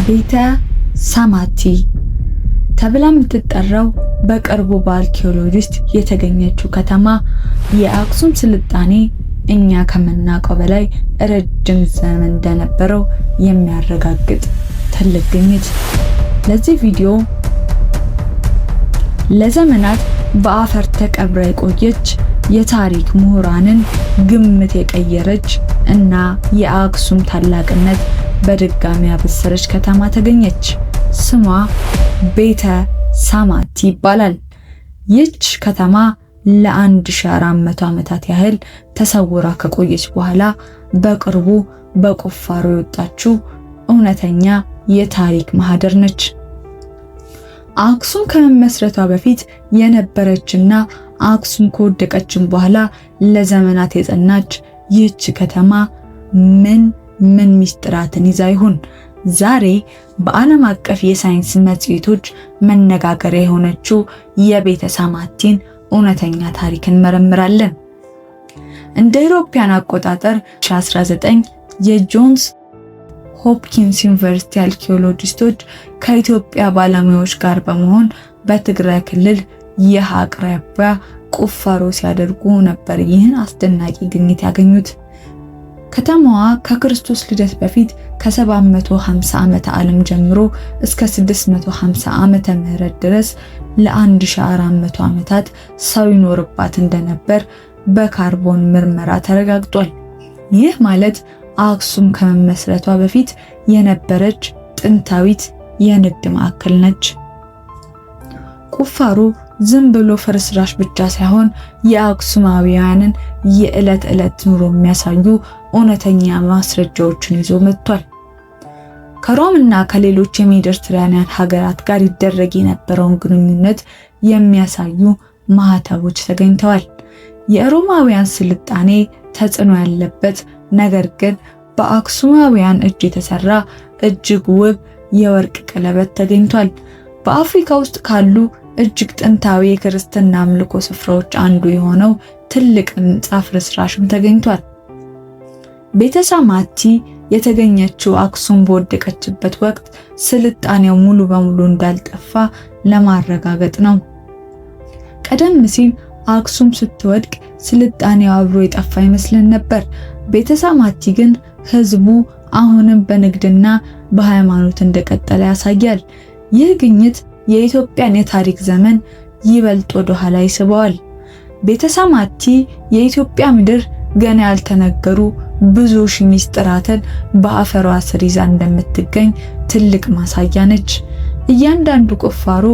ቤተ ሳማቲ ተብላ የምትጠራው በቅርቡ በአርኪኦሎጂስት የተገኘችው ከተማ የአክሱም ስልጣኔ እኛ ከምናውቀው በላይ ረጅም ዘመን እንደነበረው የሚያረጋግጥ ትልቅ ግኝት። ለዚህ ቪዲዮ ለዘመናት በአፈር ተቀብራ የቆየች የታሪክ ምሁራንን ግምት የቀየረች እና የአክሱም ታላቅነት በድጋሚ ያበሰረች ከተማ ተገኘች። ስሟ ቤተ ሳማቲ ይባላል። ይህች ከተማ ለ1400 ዓመታት ያህል ተሰውራ ከቆየች በኋላ በቅርቡ በቁፋሮ የወጣችው እውነተኛ የታሪክ ማህደር ነች። አክሱም ከመመስረቷ በፊት የነበረችና አክሱም ከወደቀችም በኋላ ለዘመናት የጸናች ይህች ከተማ ምን ሚስጥራትን ይዛ ይሆን? ዛሬ በዓለም አቀፍ የሳይንስ መጽሔቶች መነጋገሪያ የሆነችው የቤተ ሳማቲን እውነተኛ ታሪክ እንመረምራለን። እንደ አውሮፓውያን አቆጣጠር 19 የጆንስ ሆፕኪንስ ዩኒቨርሲቲ አርኪኦሎጂስቶች ከኢትዮጵያ ባለሙያዎች ጋር በመሆን በትግራይ ክልል የሃ አቅራቢያ ቁፋሮ ሲያደርጉ ነበር ይህን አስደናቂ ግኝት ያገኙት። ከተማዋ ከክርስቶስ ልደት በፊት ከ750 ዓመተ ዓለም ጀምሮ እስከ 650 ዓመተ ምህረት ድረስ ለ1400 ዓመታት ሰው ይኖርባት እንደነበር በካርቦን ምርመራ ተረጋግጧል። ይህ ማለት አክሱም ከመመስረቷ በፊት የነበረች ጥንታዊት የንግድ ማዕከል ነች። ቁፋሮ ዝም ብሎ ፍርስራሽ ብቻ ሳይሆን የአክሱማውያንን የዕለት ኑሮ የሚያሳዩ እውነተኛ ማስረጃዎችን ይዞ መጥቷል። ከሮም እና ከሌሎች የሜዲትራኒያን ሀገራት ጋር ይደረግ የነበረውን ግንኙነት የሚያሳዩ ማህተቦች ተገኝተዋል። የሮማውያን ስልጣኔ ተጽዕኖ ያለበት ነገር ግን በአክሱማውያን እጅ የተሰራ እጅግ ውብ የወርቅ ቀለበት ተገኝቷል። በአፍሪካ ውስጥ ካሉ እጅግ ጥንታዊ የክርስትና አምልኮ ስፍራዎች አንዱ የሆነው ትልቅ ሕንጻ ፍርስራሽም ተገኝቷል። ቤተ ሳማቲ የተገኘችው አክሱም በወደቀችበት ወቅት ስልጣኔው ሙሉ በሙሉ እንዳልጠፋ ለማረጋገጥ ነው። ቀደም ሲል አክሱም ስትወድቅ ስልጣኔው አብሮ የጠፋ ይመስለን ነበር። ቤተ ሳማቲ ግን ህዝቡ አሁንም በንግድና በሃይማኖት እንደቀጠለ ያሳያል። ይህ ግኝት የኢትዮጵያን የታሪክ ዘመን ይበልጥ ወደ ኋላ ይስበዋል። ቤተ ሳማቲ የኢትዮጵያ ምድር ገና ያልተነገሩ ብዙ ሺህ ሚስጥራትን በአፈሯ ስር ይዛ እንደምትገኝ ትልቅ ማሳያ ነች። እያንዳንዱ ቁፋሮ፣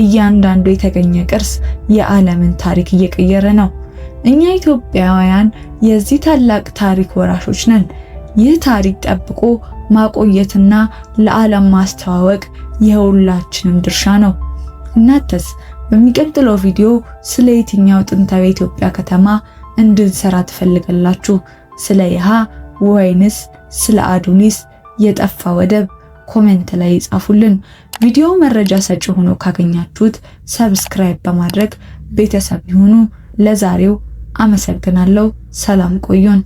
እያንዳንዱ የተገኘ ቅርስ የዓለምን ታሪክ እየቀየረ ነው። እኛ ኢትዮጵያውያን የዚህ ታላቅ ታሪክ ወራሾች ነን። ይህ ታሪክ ጠብቆ ማቆየትና ለዓለም ማስተዋወቅ የሁላችንም ድርሻ ነው። እናንተስ በሚቀጥለው ቪዲዮ ስለ የትኛው ጥንታዊ የኢትዮጵያ ከተማ እንድንሰራ ትፈልጋላችሁ? ስለ ይሃ ወይንስ ስለ አዶኒስ የጠፋ ወደብ? ኮሜንት ላይ ጻፉልን። ቪዲዮ መረጃ ሰጪ ሆኖ ካገኛችሁት ሰብስክራይብ በማድረግ ቤተሰብ ይሁኑ። ለዛሬው አመሰግናለሁ። ሰላም ቆዩን።